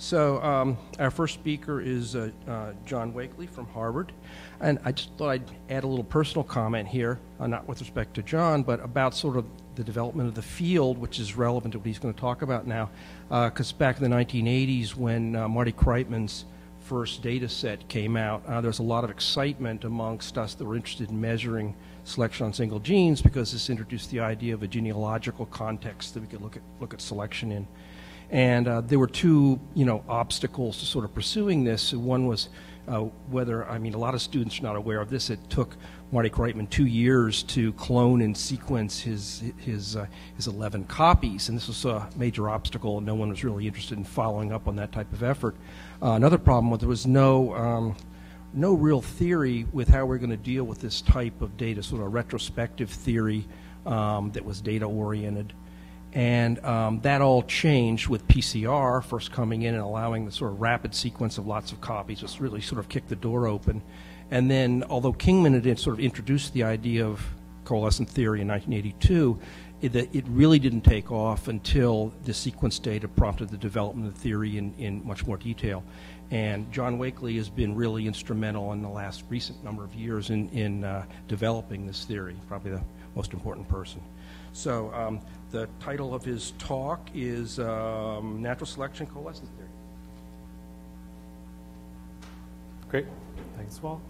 So our first speaker is John Wakeley from Harvard. And I just thought I'd add a little personal comment here, not with respect to John, but about sort of the development of the field, which is relevant to what he's going to talk about now. Because back in the 1980s, when Marty Kreitman's first data set came out, there was a lot of excitement amongst us that were interested in measuring selection on single genes, because this introduced the idea of a genealogical context that we could look at selection in. And there were two, obstacles to sort of pursuing this. One was whether, a lot of students are not aware of this. It took Marty Kreitman 2 years to clone and sequence his 11 copies, and this was a major obstacle, and no one was really interested in following up on that type of effort. Another problem was there was no real theory with how we're going to deal with this type of data, sort of a retrospective theory that was data-oriented. And that all changed with PCR first coming in and allowing the sort of rapid sequence of lots of copies, just really sort of kicked the door open. And then, although Kingman had sort of introduced the idea of coalescent theory in 1982, it really didn't take off until the sequence data prompted the development of the theory in much more detail. And John Wakeley has been really instrumental in the last recent number of years in developing this theory, probably the most important person. So the title of his talk is Natural Selection Coalescence Theory. Great. Thanks, Walt.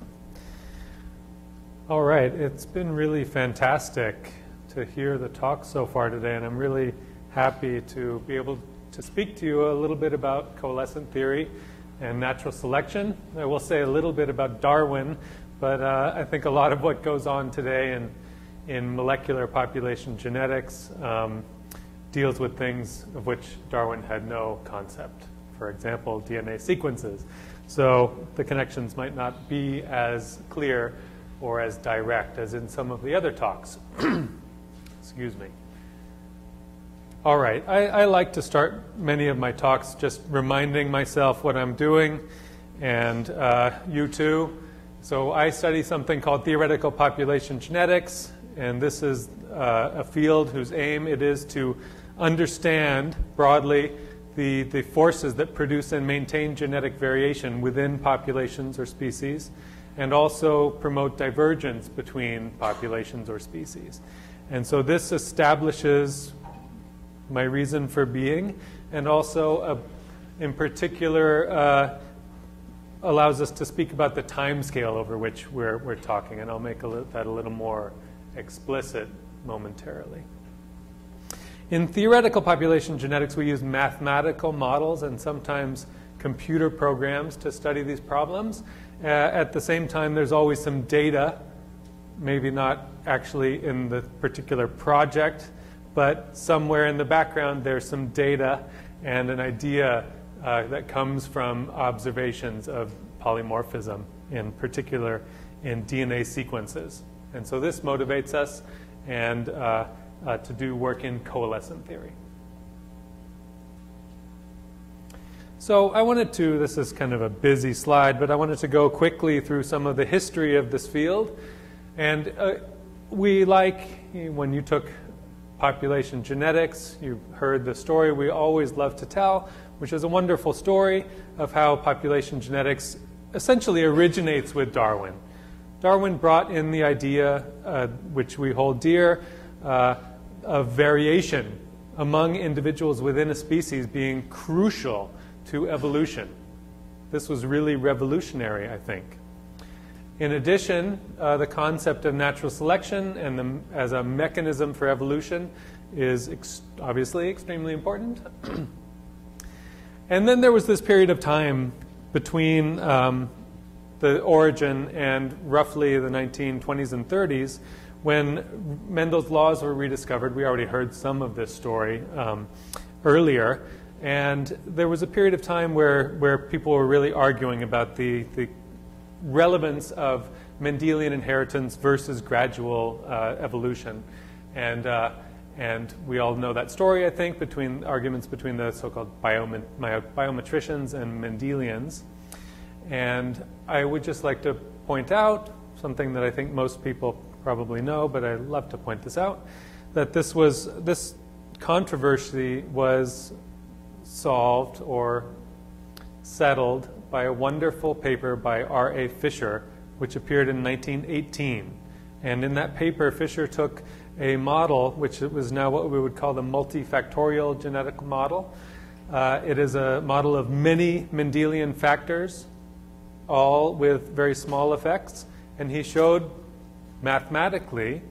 All right. It's been really fantastic to hear the talk so far today, and I'm really happy to be able to speak to you a little bit about coalescent theory and natural selection. I will say a little bit about Darwin, but I think a lot of what goes on today in molecular population genetics deals with things of which Darwin had no concept. For example, DNA sequences. So the connections might not be as clear or as direct as in some of the other talks. Excuse me. All right, I like to start many of my talks just reminding myself what I'm doing, and you too. So I study something called theoretical population genetics, and this is a field whose aim it is to understand broadly the forces that produce and maintain genetic variation within populations or species, and also promote divergence between populations or species. And so this establishes my reason for being, and also in particular allows us to speak about the time scale over which we're talking, and I'll make that a little more explicit momentarily. In theoretical population genetics, we use mathematical models and sometimes computer programs to study these problems. At the same time, there's always some data, maybe not actually in the particular project, but somewhere in the background there's some data and an idea that comes from observations of polymorphism, in particular in DNA sequences. And so this motivates us and to do work in coalescent theory. So I wanted to, this is kind of a busy slide, but I wanted to go quickly through some of the history of this field. And we when you took population genetics, you heard the story we always love to tell, which is a wonderful story of how population genetics essentially originates with Darwin. Darwin brought in the idea, which we hold dear, of variation among individuals within a species being crucial to evolution. This was really revolutionary, I think. In addition, the concept of natural selection and as a mechanism for evolution is obviously extremely important. And then there was this period of time between the origin and roughly the 1920s and 30s when Mendel's laws were rediscovered. We already heard some of this story earlier. And there was a period of time where people were really arguing about the relevance of Mendelian inheritance versus gradual evolution. And we all know that story, I think, between arguments between the so-called biometricians and Mendelians. And I would just like to point out something that I think most people probably know, but I love to point this out, that this controversy was solved or settled by a wonderful paper by R.A. Fisher, which appeared in 1918. And in that paper, Fisher took a model, which was now what we would call the multifactorial genetic model. It is a model of many Mendelian factors, all with very small effects. And he showed mathematically,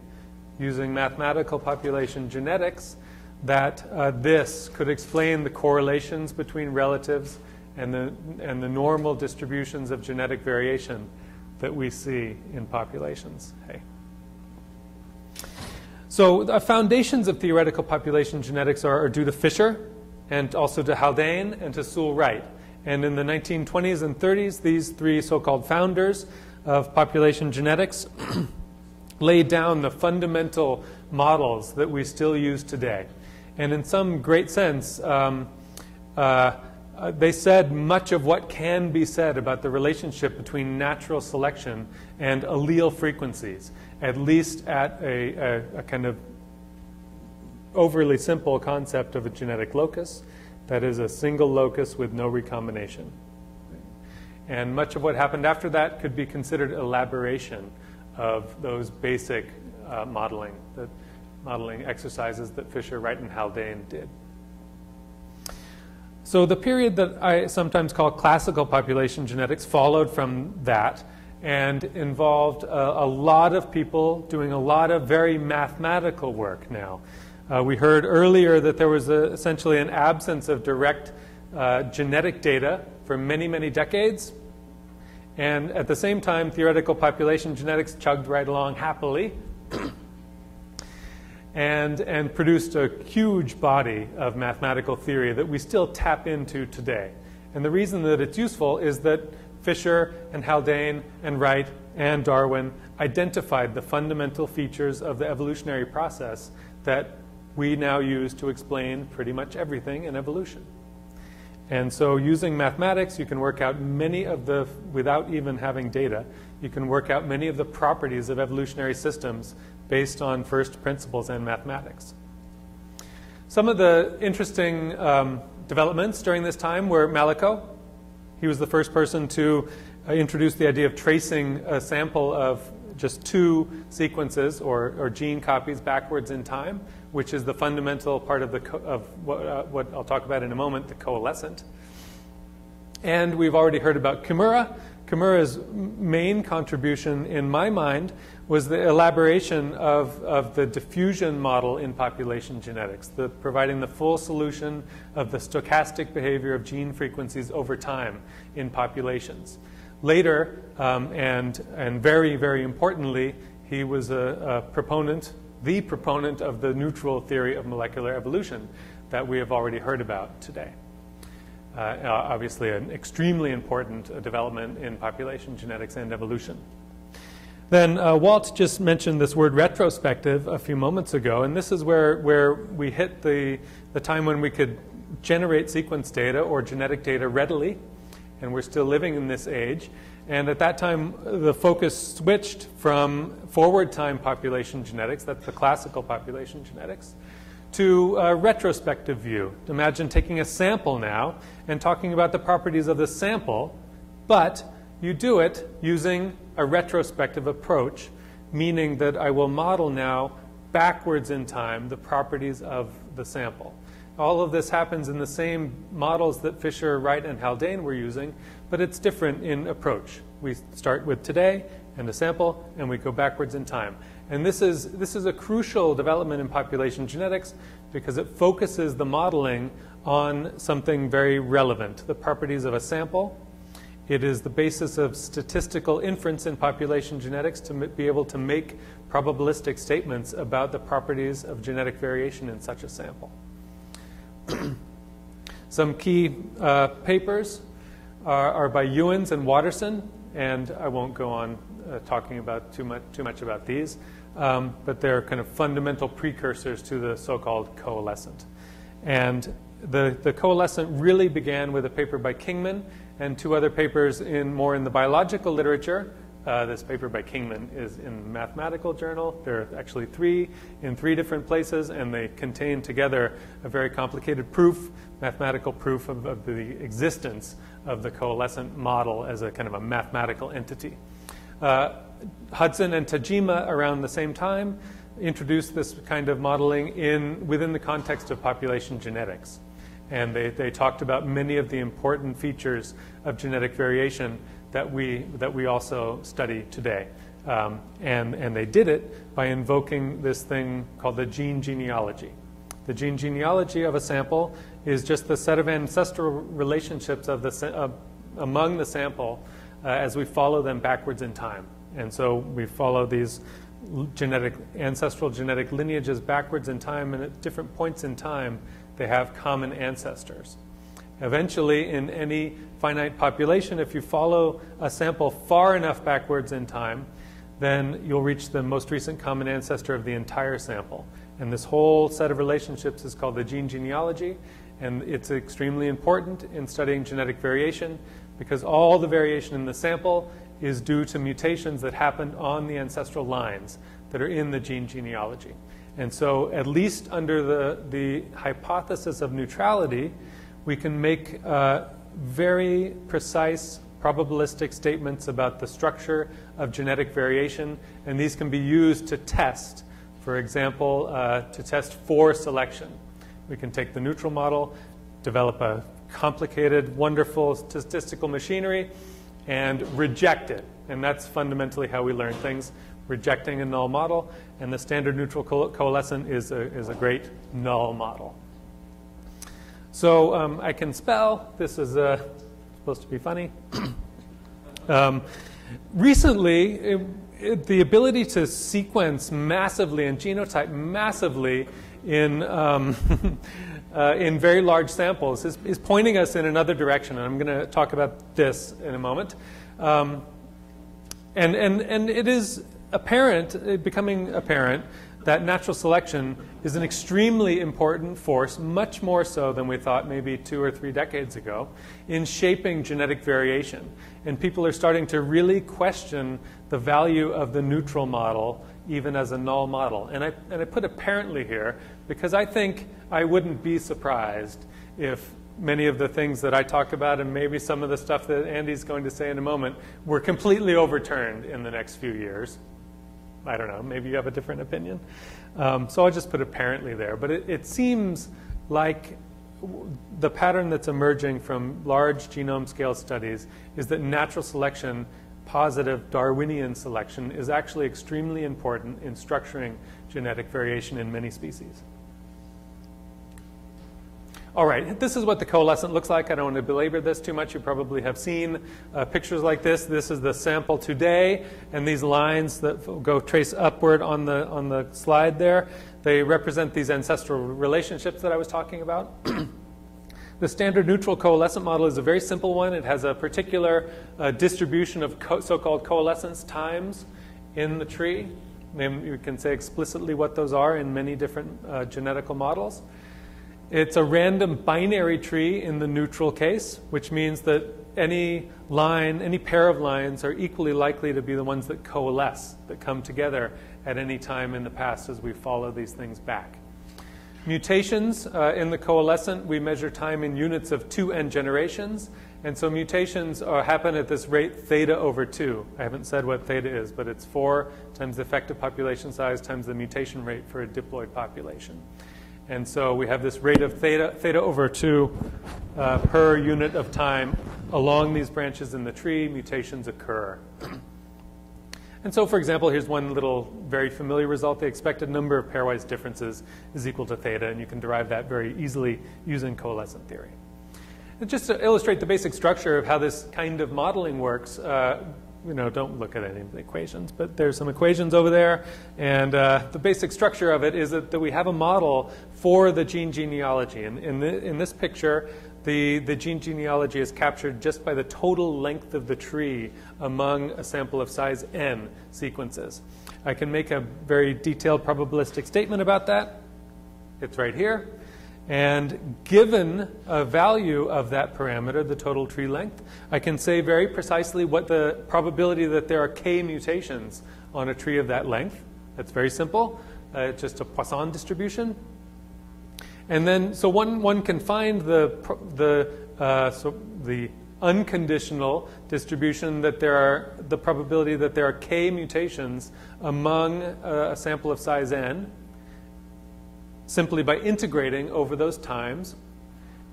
using mathematical population genetics, that this could explain the correlations between relatives and the normal distributions of genetic variation that we see in populations. Hey. So the foundations of theoretical population genetics are due to Fisher and also to Haldane and to Sewell Wright. And in the 1920s and 30s, these three so-called founders of population genetics laid down the fundamental models that we still use today. And in some great sense, they said much of what can be said about the relationship between natural selection and allele frequencies, at least at a kind of overly simple concept of a genetic locus, that is a single locus with no recombination. And much of what happened after that could be considered elaboration of those basic modeling exercises that Fisher, Wright, and Haldane did. So the period that I sometimes call classical population genetics followed from that and involved a lot of people doing a lot of very mathematical work now. We heard earlier that there was essentially an absence of direct genetic data for many, many decades. And at the same time, theoretical population genetics chugged right along happily and produced a huge body of mathematical theory that we still tap into today. And the reason that it's useful is that Fisher and Haldane and Wright and Darwin identified the fundamental features of the evolutionary process that we now use to explain pretty much everything in evolution. And so using mathematics, you can work out many of the, without even having data, you can work out many of the properties of evolutionary systems based on first principles and mathematics. Some of the interesting developments during this time were Mallico. He was the first person to introduce the idea of tracing a sample of just two sequences or gene copies backwards in time, which is the fundamental part of what I'll talk about in a moment, the coalescent. And we've already heard about Kimura. Kimura's main contribution, in my mind, was the elaboration of the diffusion model in population genetics, providing the full solution of the stochastic behavior of gene frequencies over time in populations. Later, and very, very importantly, he was the proponent of the neutral theory of molecular evolution that we have already heard about today. Obviously, an extremely important development in population genetics and evolution. Then Walt just mentioned this word retrospective a few moments ago, and this is where we hit the time when we could generate sequence data or genetic data readily, and we're still living in this age. And at that time, the focus switched from forward time population genetics, that's the classical population genetics, to a retrospective view. Imagine taking a sample now and talking about the properties of the sample, but you do it using a retrospective approach, meaning that I will model now backwards in time the properties of the sample. All of this happens in the same models that Fisher, Wright, and Haldane were using, but it's different in approach. We start with today and a sample, and we go backwards in time. And this is a crucial development in population genetics because it focuses the modeling on something very relevant, the properties of a sample. It is the basis of statistical inference in population genetics to be able to make probabilistic statements about the properties of genetic variation in such a sample. Some key papers are by Ewens and Watterson, and I won't go on talking about too much about these, but they're kind of fundamental precursors to the so-called coalescent. And the coalescent really began with a paper by Kingman and two other papers more in the biological literature This paper by Kingman is in Mathematical Journal. There are actually three in three different places, and they contain together a very complicated proof, mathematical proof of the existence of the coalescent model as a kind of a mathematical entity. Hudson and Tajima, around the same time, introduced this kind of modeling within the context of population genetics. And they talked about many of the important features of genetic variation that we also study today. And they did it by invoking this thing called the gene genealogy. The gene genealogy of a sample is just the set of ancestral relationships among the sample as we follow them backwards in time. And so we follow these ancestral genetic lineages backwards in time, and at different points in time, they have common ancestors. Eventually, in any finite population, if you follow a sample far enough backwards in time, then you'll reach the most recent common ancestor of the entire sample. And this whole set of relationships is called the gene genealogy, and it's extremely important in studying genetic variation because all the variation in the sample is due to mutations that happened on the ancestral lines that are in the gene genealogy. And so at least under the hypothesis of neutrality, we can make very precise probabilistic statements about the structure of genetic variation, and these can be used to test, for example, to test for selection. We can take the neutral model, develop a complicated, wonderful statistical machinery, and reject it. And that's fundamentally how we learn things, rejecting a null model. And the standard neutral coalescent is a great null model. So I can spell. This is supposed to be funny. Recently, the ability to sequence massively and genotype massively in very large samples is pointing us in another direction, and I'm going to talk about this in a moment. And it is apparent, becoming apparent, that natural selection is an extremely important force, much more so than we thought maybe 2 or 3 decades ago, in shaping genetic variation. And people are starting to really question the value of the neutral model, even as a null model. And I put apparently here because I think I wouldn't be surprised if many of the things that I talk about and maybe some of the stuff that Andy's going to say in a moment were completely overturned in the next few years. I don't know, maybe you have a different opinion. So I'll just put apparently there. But it seems like the pattern that's emerging from large genome scale studies is that natural selection, positive Darwinian selection, is actually extremely important in structuring genetic variation in many species. All right, this is what the coalescent looks like. I don't want to belabor this too much. You probably have seen pictures like this. This is the sample today, and these lines that go trace upward on the slide there, they represent these ancestral relationships that I was talking about. The standard neutral coalescent model is a very simple one. It has a particular distribution of so-called coalescence times in the tree. You can say explicitly what those are in many different genetical models. It's a random binary tree in the neutral case, which means that any line, any pair of lines are equally likely to be the ones that coalesce, that come together at any time in the past as we follow these things back. Mutations in the coalescent, we measure time in units of 2n generations. And so mutations happen at this rate theta over 2. I haven't said what theta is, but it's 4 times the effective population size times the mutation rate for a diploid population. And so we have this rate of theta over 2 per unit of time along these branches in the tree. Mutations occur. And so, for example, here's one little very familiar result. The expected number of pairwise differences is equal to theta, and you can derive that very easily using coalescent theory. And just to illustrate the basic structure of how this kind of modeling works, don't look at any of the equations, but there's some equations over there. And the basic structure of it is that we have a model for the gene genealogy. And in this picture, the gene genealogy is captured just by the total length of the tree among a sample of size n sequences. I can make a very detailed probabilistic statement about that. It's right here. And given a value of that parameter, the total tree length, I can say very precisely what the probability that there are k mutations on a tree of that length. That's very simple. It's just a Poisson distribution. And then, so one can find the unconditional distribution that there are, the probability that there are k mutations among a sample of size n, simply by integrating over those times,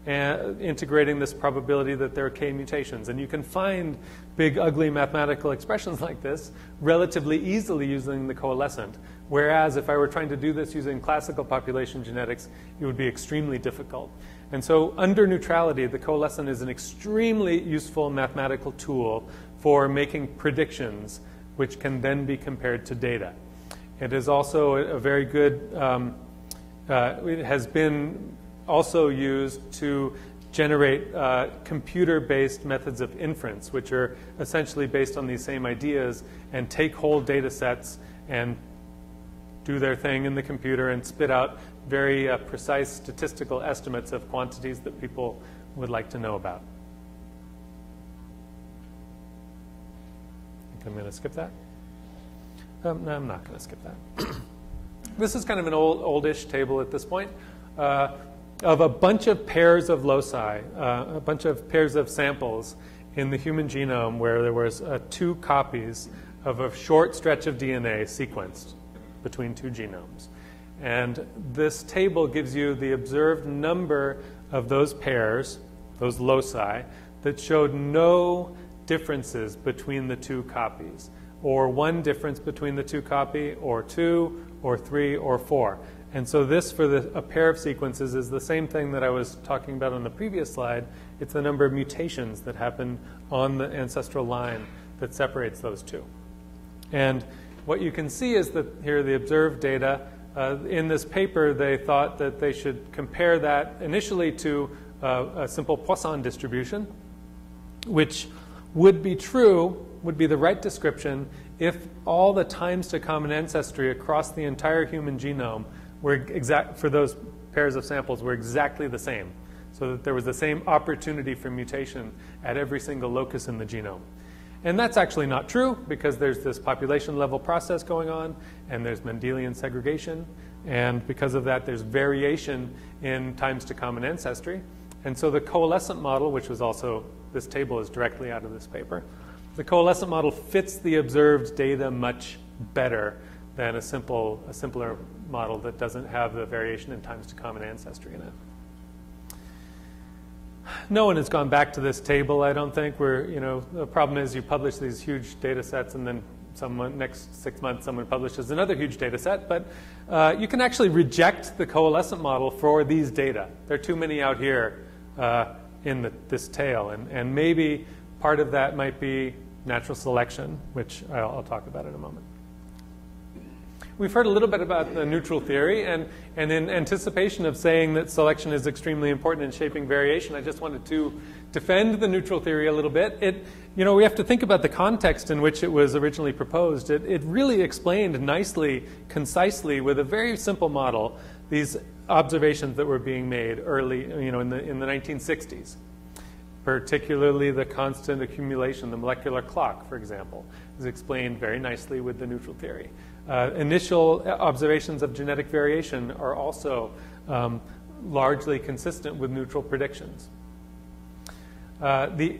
and integrating this probability that there are k mutations. And you can find big, ugly mathematical expressions like this relatively easily using the coalescent. Whereas if I were trying to do this using classical population genetics, it would be extremely difficult. And so under neutrality, the coalescent is an extremely useful mathematical tool for making predictions, which can then be compared to data. It is also a very good, it has been also used to generate computer-based methods of inference, which are essentially based on these same ideas and take whole data sets and do their thing in the computer and spit out very precise statistical estimates of quantities that people would like to know about. I think I'm going to skip that. No, I'm not going to skip that. This is kind of an oldish table at this point of a bunch of pairs of loci, a bunch of pairs of samples in the human genome where there was 2 copies of a short stretch of DNA sequenced between 2 genomes. And this table gives you the observed number of those pairs, those loci, that showed no differences between the 2 copies, or 1 difference between the 2 copy, or 2, or 3, or 4. And so this, for a pair of sequences, is the same thing that I was talking about on the previous slide. It's the number of mutations that happen on the ancestral line that separates those 2. And what you can see is that here are the observed data. In this paper, they thought that they should compare that initially to a simple Poisson distribution, which would be true, would be the right description if all the times to common ancestry across the entire human genome were for those pairs of samples were exactly the same, so that there was the same opportunity for mutation at every single locus in the genome. And that's actually not true, because there's this population level process going on, and there's Mendelian segregation, and because of that there's variation in times to common ancestry. And so the coalescent model, which was also, this table is directly out of this paper, the coalescent model fits the observed data much better than a simpler model that doesn't have the variation in times to common ancestry in it. No one has gone back to this table, I don't think. The problem is you publish these huge data sets, and then next 6 months someone publishes another huge data set. But you can actually reject the coalescent model for these data. There are too many out here in this tail. And maybe part of that might be natural selection, which I'll talk about in a moment. We've heard a little bit about the neutral theory, and in anticipation of saying that selection is extremely important in shaping variation, I just wanted to defend the neutral theory a little bit. We have to think about the context in which it was originally proposed. It really explained nicely, concisely, with a very simple model, these observations that were being made early, in the 1960s. Particularly the constant accumulation, the molecular clock, for example, is explained very nicely with the neutral theory. Initial observations of genetic variation are also largely consistent with neutral predictions. The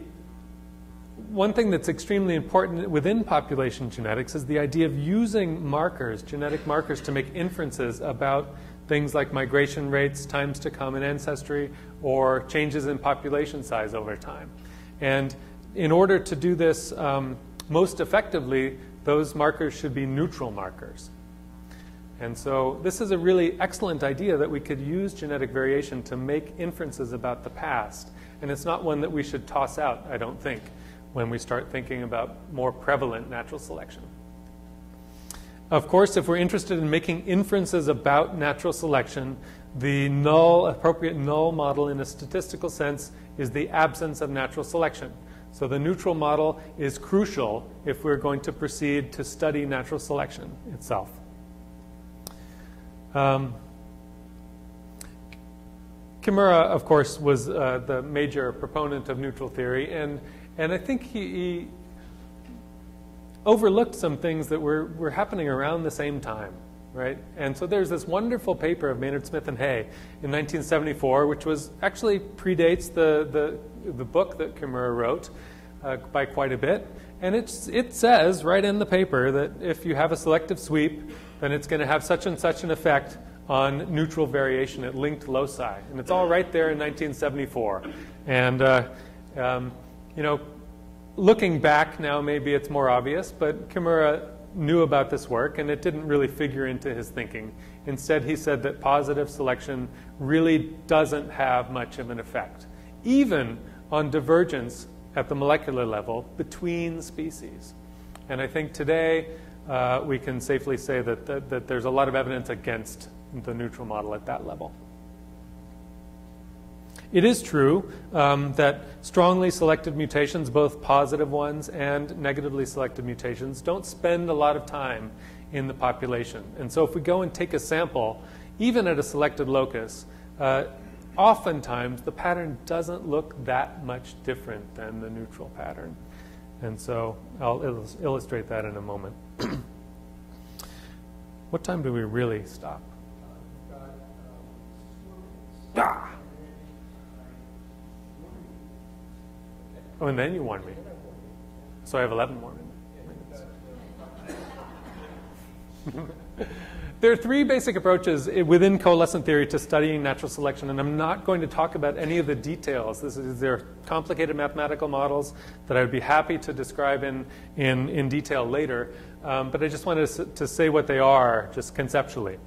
one thing that's extremely important within population genetics is the idea of using markers, genetic markers, to make inferences about things like migration rates, times to common ancestry, or changes in population size over time. And in order to do this most effectively, those markers should be neutral markers. And so this is a really excellent idea that we could use genetic variation to make inferences about the past. And it's not one that we should toss out, I don't think, when we start thinking about more prevalent natural selection. Of course, if we're interested in making inferences about natural selection, the appropriate null model in a statistical sense is the absence of natural selection. So the neutral model is crucial if we're going to proceed to study natural selection itself. Kimura, of course, was the major proponent of neutral theory, and I think he overlooked some things that were happening around the same time, right? And so there's this wonderful paper of Maynard Smith and Hay in 1974, which was actually predates the book that Kimura wrote by quite a bit. And it says right in the paper that if you have a selective sweep, then it's going to have such and such an effect on neutral variation at linked loci. And it's all right there in 1974. And, you know, looking back now, maybe it's more obvious, but Kimura knew about this work, and it didn't really figure into his thinking. Instead, he said that positive selection really doesn't have much of an effect, even on divergence at the molecular level between species. And I think today we can safely say that there's a lot of evidence against the neutral model at that level. It is true that strongly selected mutations, both positive ones and negatively selected mutations, don't spend a lot of time in the population. And so if we go and take a sample, even at a selected locus, oftentimes the pattern doesn't look that much different than the neutral pattern. And so I'll illustrate that in a moment. What time do we really stop? Oh, and then you warned me. So I have 11 more minutes. There are three basic approaches within coalescent theory to studying natural selection, and I'm not going to talk about any of the details. They're complicated mathematical models that I would be happy to describe in detail later, but I just wanted to say what they are, just conceptually.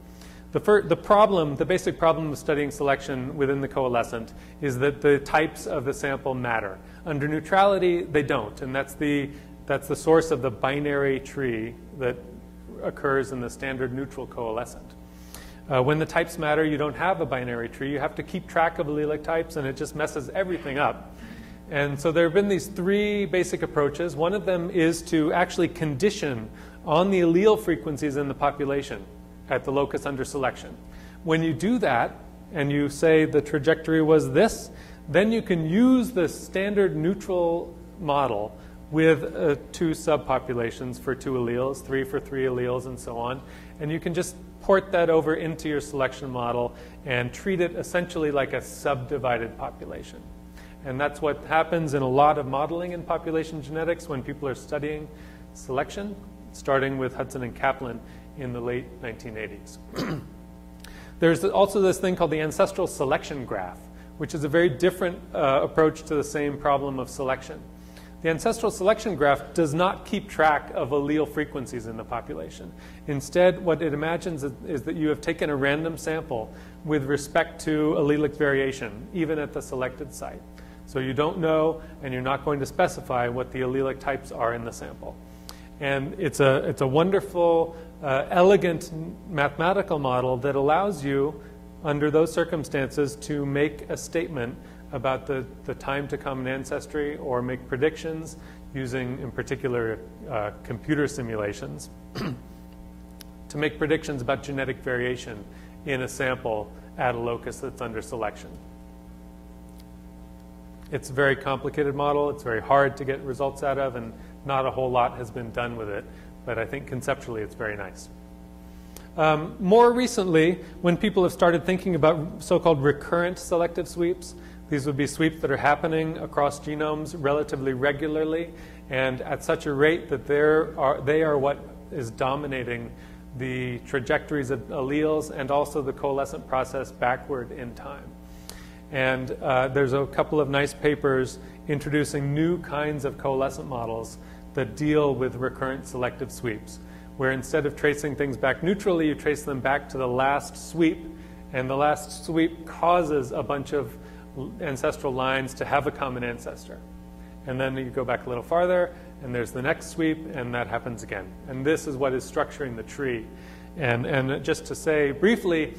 The basic problem of studying selection within the coalescent is that the types of the sample matter. Under neutrality, they don't, and that's the source of the binary tree that occurs in the standard neutral coalescent. When the types matter, you don't have a binary tree. You have to keep track of allelic types, and it just messes everything up. And so there have been these three basic approaches. One of them is to actually condition on the allele frequencies in the population at the locus under selection. When you do that, and you say the trajectory was this, then you can use the standard neutral model with two subpopulations for two alleles, 3 for 3 alleles, and so on. And you can just port that over into your selection model and treat it essentially like a subdivided population. And that's what happens in a lot of modeling in population genetics when people are studying selection, starting with Hudson and Kaplan in the late 1980s. There's also this thing called the ancestral selection graph, which is a very different approach to the same problem of selection. The ancestral selection graph does not keep track of allele frequencies in the population. Instead, what it imagines is that you have taken a random sample with respect to allelic variation, even at the selected site. So you don't know, and you're not going to specify what the allelic types are in the sample. And it's a wonderful, elegant mathematical model that allows you, under those circumstances, to make a statement about the time to common ancestry or make predictions using, in particular, computer simulations to make predictions about genetic variation in a sample at a locus that's under selection. It's a very complicated model. It's very hard to get results out of, and not a whole lot has been done with it. But I think conceptually it's very nice. More recently, when people have started thinking about so-called recurrent selective sweeps, these would be sweeps that are happening across genomes relatively regularly and at such a rate that they are what is dominating the trajectories of alleles and also the coalescent process backward in time. And there's a couple of nice papers introducing new kinds of coalescent models that deal with recurrent selective sweeps, where instead of tracing things back neutrally, you trace them back to the last sweep, and the last sweep causes a bunch of ancestral lines to have a common ancestor. And then you go back a little farther, and there's the next sweep, and that happens again. And this is what is structuring the tree. And just to say briefly,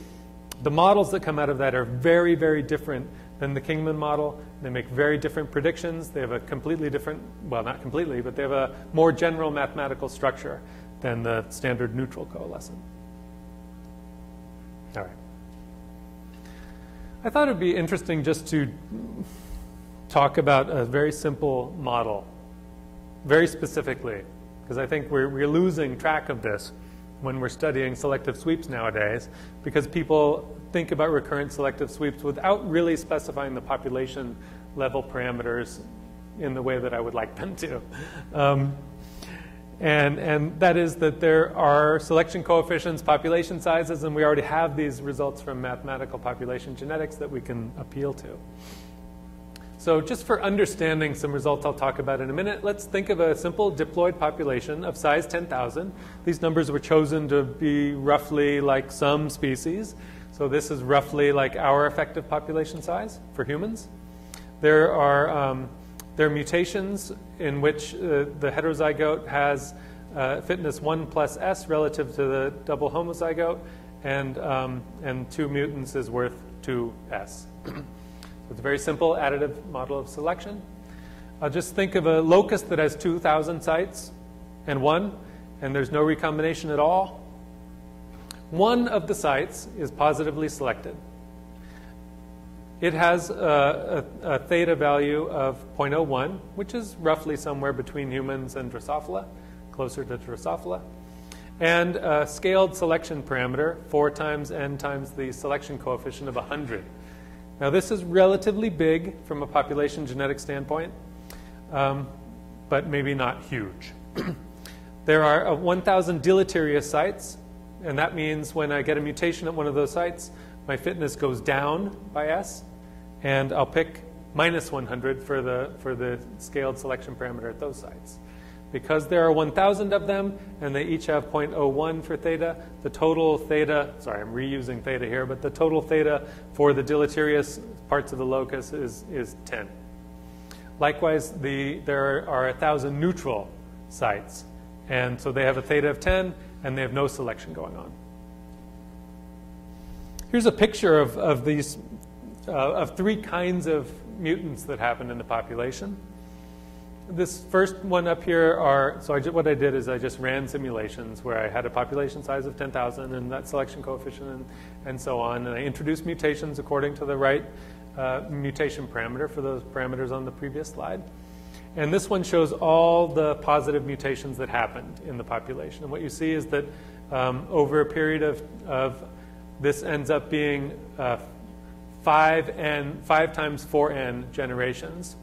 the models that come out of that are very, very different than the Kingman model. They make very different predictions. They have a completely different, well, not completely, but they have a more general mathematical structure than the standard neutral coalescent. All right. I thought it would be interesting just to talk about a very simple model, very specifically, because I think we're losing track of this when we're studying selective sweeps nowadays, because people think about recurrent selective sweeps without really specifying the population level parameters in the way that I would like them to. And that is that there are selection coefficients, population sizes, and we already have these results from mathematical population genetics that we can appeal to. So just for understanding some results I'll talk about in a minute, let's think of a simple diploid population of size 10,000. These numbers were chosen to be roughly like some species. So this is roughly like our effective population size for humans. There are mutations in which the heterozygote has fitness 1 plus S relative to the double homozygote, and 2 mutants is worth 2S. So it's a very simple additive model of selection. I'll just think of a locus that has 2,000 sites and 1, and there's no recombination at all. One of the sites is positively selected. It has a theta value of 0.01, which is roughly somewhere between humans and Drosophila, closer to Drosophila, and a scaled selection parameter, 4 times n times the selection coefficient of 100. Now this is relatively big from a population genetic standpoint, but maybe not huge. There are 1,000 deleterious sites, and that means when I get a mutation at one of those sites, my fitness goes down by S, and I'll pick minus 100 for the scaled selection parameter at those sites. Because there are 1,000 of them, and they each have 0.01 for theta, the total theta, sorry, I'm reusing theta here, but the total theta for the deleterious parts of the locus is 10. Likewise, there are 1,000 neutral sites, and so they have a theta of 10, and they have no selection going on. Here's a picture of these, of 3 kinds of mutants that happen in the population. This first one up here what I did is I just ran simulations where I had a population size of 10,000 and that selection coefficient and so on, and I introduced mutations according to the right mutation parameter for those parameters on the previous slide. And this one shows all the positive mutations that happened in the population. And what you see is that over a period of this ends up being 5 times 4n generations,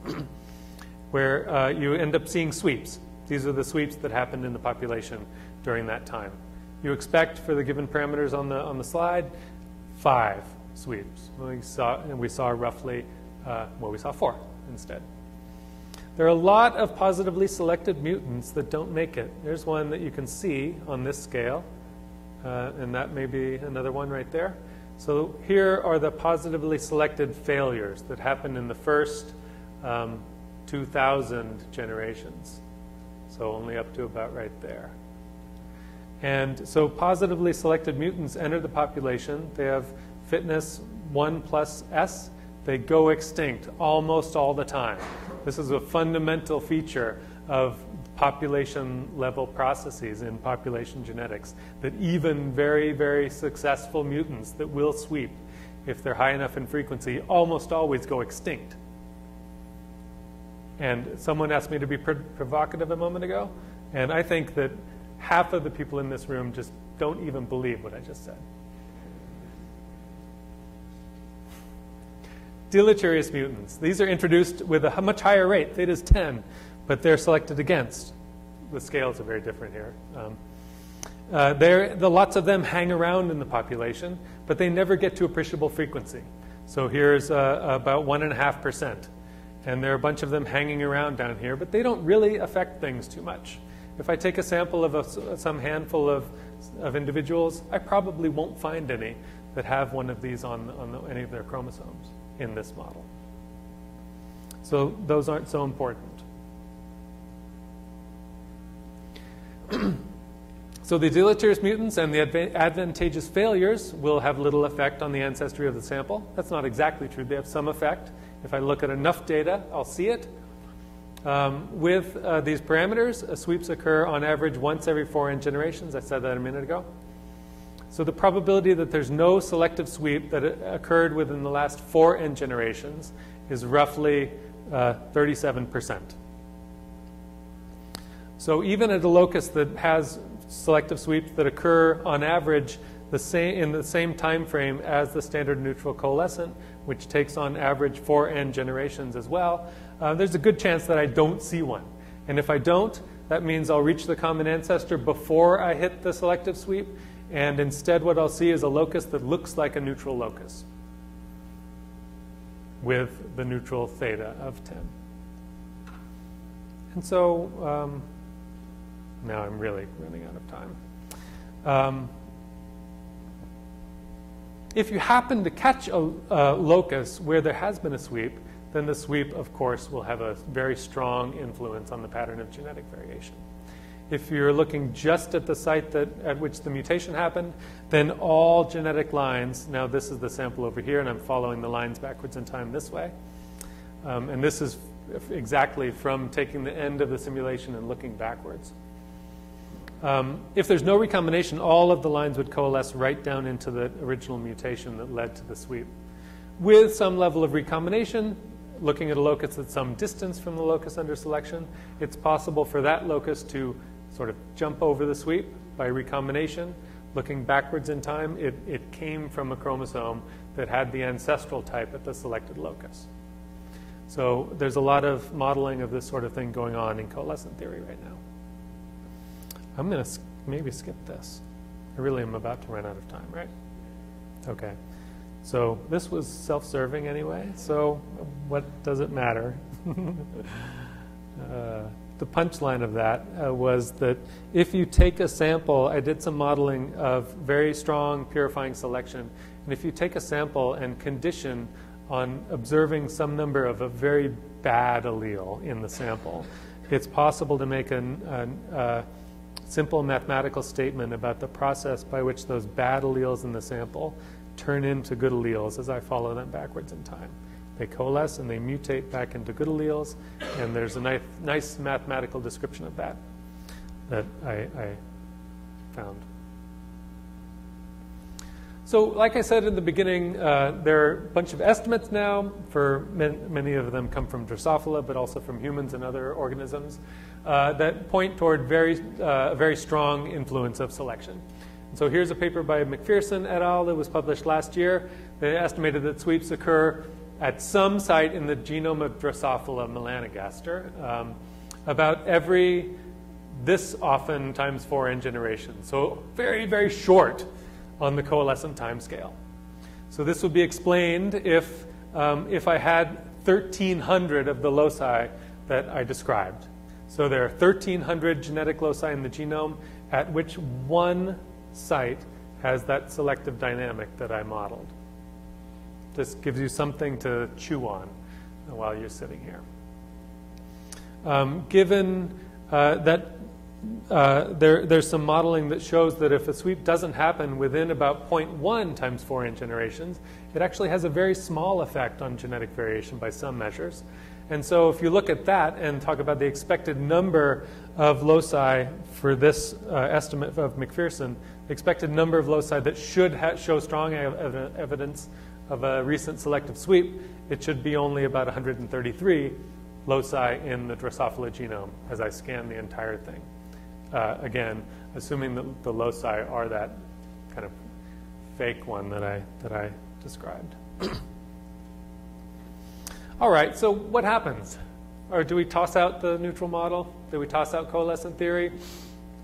where you end up seeing sweeps. These are the sweeps that happened in the population during that time. You expect for the given parameters on the slide 5 sweeps. We saw roughly, we saw 4 instead. There are a lot of positively selected mutants that don't make it. There's one that you can see on this scale, and that may be another one right there. So here are the positively selected failures that happened in the first 2,000 generations. So only up to about right there. And so positively selected mutants enter the population. They have fitness 1 plus S. They go extinct almost all the time. This is a fundamental feature of population level processes in population genetics, that even very, very successful mutants that will sweep, if they're high enough in frequency, almost always go extinct. And someone asked me to be provocative a moment ago, and I think that half of the people in this room just don't even believe what I just said. Deleterious mutants. These are introduced with a much higher rate. Theta is 10, but they're selected against. The scales are very different here. Lots of them hang around in the population, but they never get to appreciable frequency. So here's about 1.5%. And there are a bunch of them hanging around down here, but they don't really affect things too much. If I take a sample of some handful of individuals, I probably won't find any that have one of these on any of their chromosomes in this model. So those aren't so important. So the deleterious mutants and the advantageous failures will have little effect on the ancestry of the sample. That's not exactly true. They have some effect. If I look at enough data, I'll see it. With these parameters, sweeps occur on average once every 4n generations. I said that a minute ago. So the probability that there's no selective sweep that occurred within the last 4 N generations is roughly 37%. So even at a locus that has selective sweeps that occur on average in the same time frame as the standard neutral coalescent, which takes on average 4 N generations as well, there's a good chance that I don't see one. And if I don't, that means I'll reach the common ancestor before I hit the selective sweep, and instead what I'll see is a locus that looks like a neutral locus with the neutral theta of 10. And so now I'm really running out of time. If you happen to catch a locus where there has been a sweep, then the sweep, of course, will have a very strong influence on the pattern of genetic variation. If you're looking just at the site at which the mutation happened, then all genetic lines, now this is the sample over here, and I'm following the lines backwards in time this way. And this is exactly from taking the end of the simulation and looking backwards. If there's no recombination, all of the lines would coalesce right down into the original mutation that led to the sweep. With some level of recombination, looking at a locus at some distance from the locus under selection, it's possible for that locus to sort of jump over the sweep by recombination. Looking backwards in time, it came from a chromosome that had the ancestral type at the selected locus. So there's a lot of modeling of this sort of thing going on in coalescent theory right now. I'm going to maybe skip this. I really am about to run out of time, right? Okay. So this was self-serving anyway, so what does it matter? The punchline of that was that if you take a sample, I did some modeling of very strong purifying selection, and if you take a sample and condition on observing some number of a very bad allele in the sample, it's possible to make a simple mathematical statement about the process by which those bad alleles in the sample turn into good alleles as I follow them backwards in time. They coalesce and they mutate back into good alleles, and there's a nice mathematical description of that I found. So like I said in the beginning, there are a bunch of estimates now. For many of them come from Drosophila, but also from humans and other organisms that point toward very strong influence of selection. So here's a paper by McPherson et al. That was published last year. They estimated that sweeps occur at some site in the genome of Drosophila melanogaster about every this often times 4n generations. So very, very short on the coalescent time scale. So this would be explained if I had 1,300 of the loci that I described. So there are 1,300 genetic loci in the genome at which one site has that selective dynamic that I modeled. This gives you something to chew on while you're sitting here. Given that there's some modeling that shows that if a sweep doesn't happen within about 0.1 times 4n generations, it actually has a very small effect on genetic variation by some measures. And so if you look at that and talk about the expected number of loci for this estimate of McPherson, the expected number of loci that should show strong evidence of a recent selective sweep, it should be only about 133 loci in the Drosophila genome as I scan the entire thing. Again, assuming that the loci are that kind of fake one that I described. All right, so what happens? Or do we toss out the neutral model? Do we toss out coalescent theory?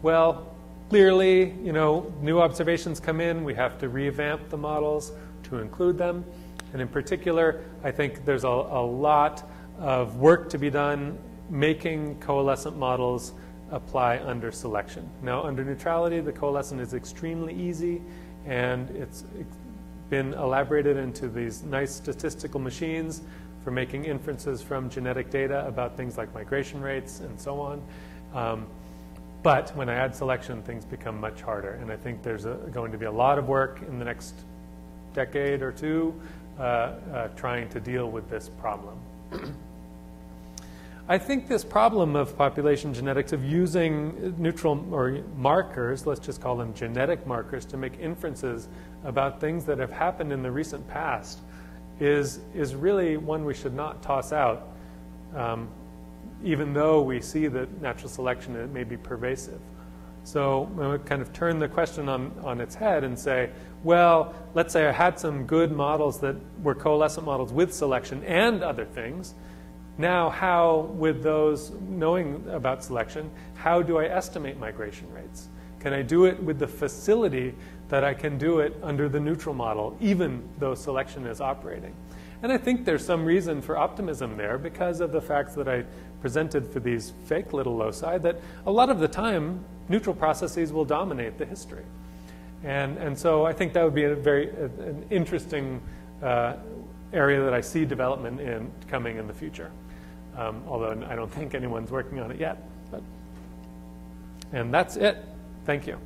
Well, clearly, new observations come in. We have to revamp the models to include them. And in particular, I think there's a lot of work to be done making coalescent models apply under selection. Now, under neutrality, the coalescent is extremely easy, and it's been elaborated into these nice statistical machines for making inferences from genetic data about things like migration rates and so on. But when I add selection, things become much harder. And I think there's going to be a lot of work in the next decade or two trying to deal with this problem. I think this problem of population genetics, of using neutral or markers, let's just call them genetic markers, to make inferences about things that have happened in the recent past is really one we should not toss out, even though we see that natural selection may be pervasive. So we kind of turn the question on its head and say, well, let's say I had some good models that were coalescent models with selection and other things. Now, how, with those knowing about selection, how do I estimate migration rates? Can I do it with the facility that I can do it under the neutral model, even though selection is operating? And I think there's some reason for optimism there because of the facts that I presented for these fake little loci, that a lot of the time, neutral processes will dominate the history. And so I think that would be an interesting area that I see development in coming in the future. Although I don't think anyone's working on it yet. And that's it. Thank you.